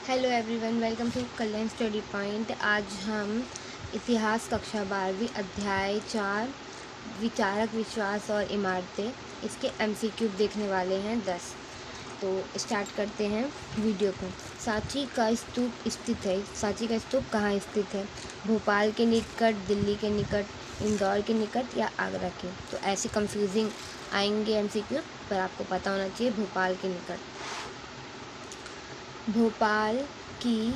Hello everyone, welcome to Kalyan study point. आज हम इतिहास कक्षा 12वीं अध्याय 4 विचारक विश्वास और इमारतें इसके एमसीक्यू देखने वाले हैं 10। तो स्टार्ट करते हैं वीडियो को। सांची का स्तूप स्थित है। सांची का स्तूप कहाँ स्थित है? भोपाल के निकट, दिल्ली के निकट, इंदौर के निकट या आगरा के? तो ऐसे कंफ्यूजिंग आएंगे एमसीक्यू, पर आपको पता होना चाहिए भोपाल के निकट। भोपाल की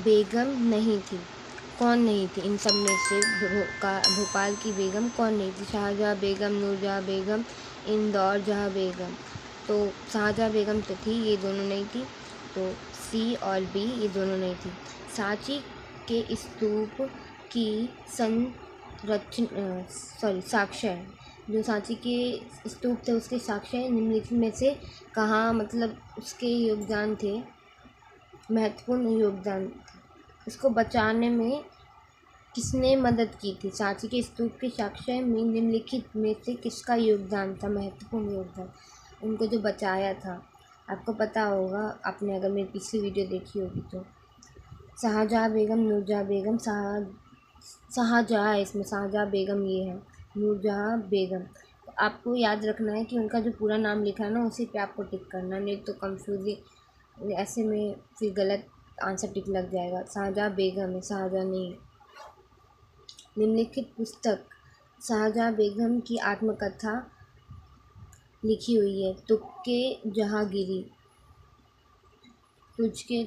बेगम नहीं थी। कौन नहीं थी इन सब में से? भोपाल की बेगम कौन नहीं थी? शाहजहाँ बेगम, नूरजहाँ बेगम, इंदौर जहाँ बेगम। तो शाहजहाँ बेगम तो थी, ये दोनों नहीं थी। तो सी और बी ये दोनों नहीं थी। सांची के स्तूप की साक्ष्य, जो सांची के स्तूप थे उसके साक्ष्य निम्नलिखित में से कहाँ मतलब उसके योगदान थे, महत्वपूर्ण योगदान? इसको बचाने में किसने मदद की थी? सांची के स्तूप के साक्ष्य में निम्नलिखित में से किसका योगदान था, महत्वपूर्ण योगदान? उनको जो बचाया था, आपको पता होगा, आपने अगर मेरी पिछली वीडियो देखी होगी तो। शाहजहाँ बेगम, नूरजहाँ बेगम, शाहजहाँ है इसमें, शाहजहाँ बेगम ये है, नूरजहाँ बेगम। तो आपको याद रखना है कि उनका जो पूरा नाम लिखा है ना, उसी पे आपको टिक करना, नहीं तो कंफ्यूजिंग ऐसे में फिर गलत आंसर टिक लग जाएगा। शाहजहाँ बेगम है, शाहजहाँ नहीं। निम्नलिखित पुस्तक शाहजहाँ बेगम की आत्मकथा लिखी हुई है। तुझके जहाँगिरी, तुझके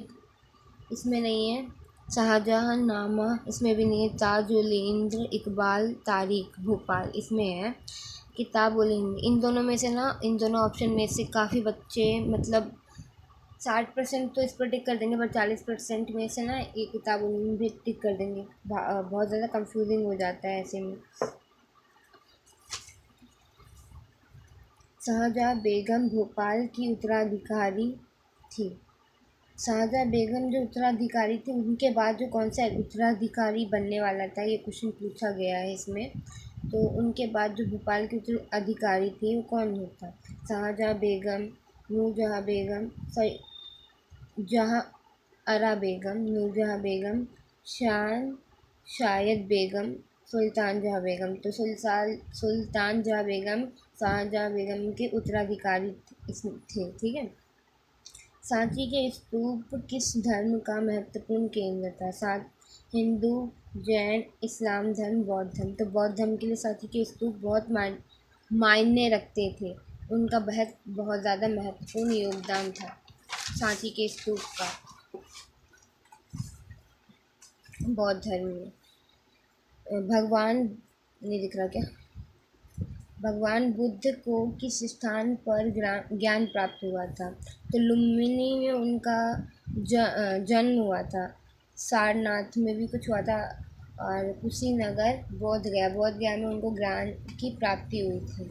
इसमें नहीं है। शाहजहाँ नामा इसमें भी नहीं है। ताजुल-ए-हिंद, इकबाल तारीख, भोपाल इसमें है। किताब-उल-हिंद, इन दोनों में से ना, इन दोनों ऑप्शन में से काफ़ी बच्चे मतलब 60% तो इस पर टिक कर देंगे, पर 40% में से ना ये किताब-उल-हिंद भी टिक कर देंगे। बहुत ज़्यादा कंफ्यूजिंग हो जाता है ऐसे में। शाहजहाँ बेगम भोपाल की उत्तराधिकारी थी। शाहजहाँ बेगम जो उत्तराधिकारी थी, उनके बाद जो कौन सा उत्तराधिकारी बनने वाला था, ये क्वेश्चन पूछा गया है इसमें। तो उनके बाद जो भोपाल की उत्तराधिकारी थी वो कौन होता? शाहजहाँ बेगम, नूरजहाँ बेगम, जहाँ अरा बेगम, नूरजहाँ बेगम, शायद बेगम, सुल्तान जहाँ बेगम। तो सुल्तान जहाँ बेगम शाहजहाँ बेगम के उत्तराधिकारी थे, ठीक है। सांची के स्तूप किस धर्म का महत्वपूर्ण केंद्र था? हिंदू, जैन, इस्लाम धर्म, बौद्ध धर्म। तो बौद्ध धर्म के लिए सांची के स्तूप बहुत मायने रखते थे। उनका बहुत ज़्यादा महत्वपूर्ण योगदान था सांची के स्तूप का बौद्ध धर्म में। भगवान नहीं दिख रहा क्या? भगवान बुद्ध को किस स्थान पर ज्ञान प्राप्त हुआ था? तो लुम्बिनी में उनका जन्म हुआ था। सारनाथ में भी कुछ हुआ था, और कुशीनगर, बोध गया में उनको ज्ञान की प्राप्ति हुई थी।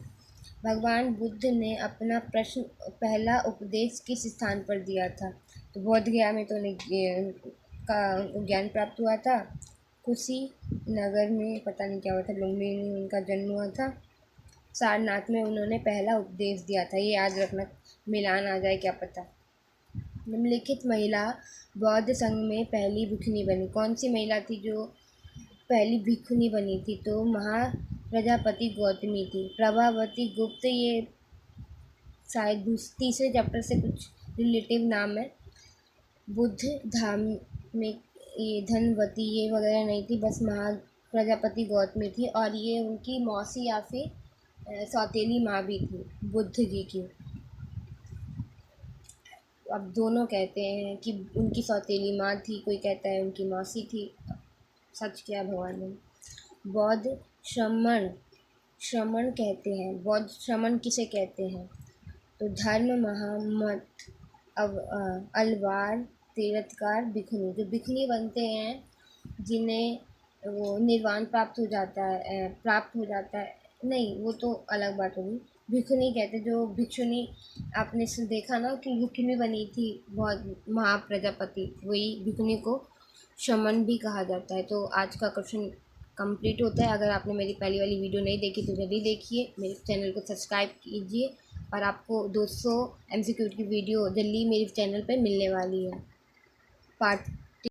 भगवान बुद्ध ने अपना पहला उपदेश किस स्थान पर दिया था? तो बोध गया में तो उन्हें ज्ञान प्राप्त हुआ था। कुशीनगर में पता नहीं क्या हुआ था, लुम्बिनी में उनका जन्म हुआ था। सारनाथ में उन्होंने पहला उपदेश दिया था। ये याद रखना, मिलान आ जाए क्या पता। निम्नलिखित महिला बौद्ध संघ में पहली भिक्षुणी बनी। कौन सी महिला थी जो पहली भिक्षुणी बनी थी? तो महाप्रजापति गौतमी थी। प्रभावती गुप्त, ये शायद तीसरे चैप्टर से कुछ रिलेटिव नाम है। बुद्ध धाम में ये धनवती ये वगैरह नहीं थी, बस महाप्रजापति गौतमी थी, और ये उनकी मौसी या फिर सौतेली माँ भी थी बुद्ध जी की। अब दोनों कहते हैं कि उनकी सौतेली माँ थी, कोई कहता है उनकी मौसी थी। सच क्या भगवान ने। बौद्ध श्रमण कहते हैं। बौद्ध श्रमण किसे कहते हैं? तो धर्म, महामत, अलवार, तीर्थकार, भिखनी। जो भिखनी बनते हैं, जिन्हें वो निर्वाण प्राप्त हो जाता है, नहीं वो तो अलग बात होगी। भिखनी कहते जो भिक्षुनी, आपने से देखा ना कि भिखनी बनी थी बहुत महाप्रजापति, वही भिखनी को शमन भी कहा जाता है। तो आज का क्वेश्चन कंप्लीट होता है। अगर आपने मेरी पहली वाली वीडियो नहीं देखी तो जल्दी देखिए, मेरे चैनल को सब्सक्राइब कीजिए, और आपको 200 MCQ की वीडियो जल्दी मेरे चैनल पर मिलने वाली है। पाठ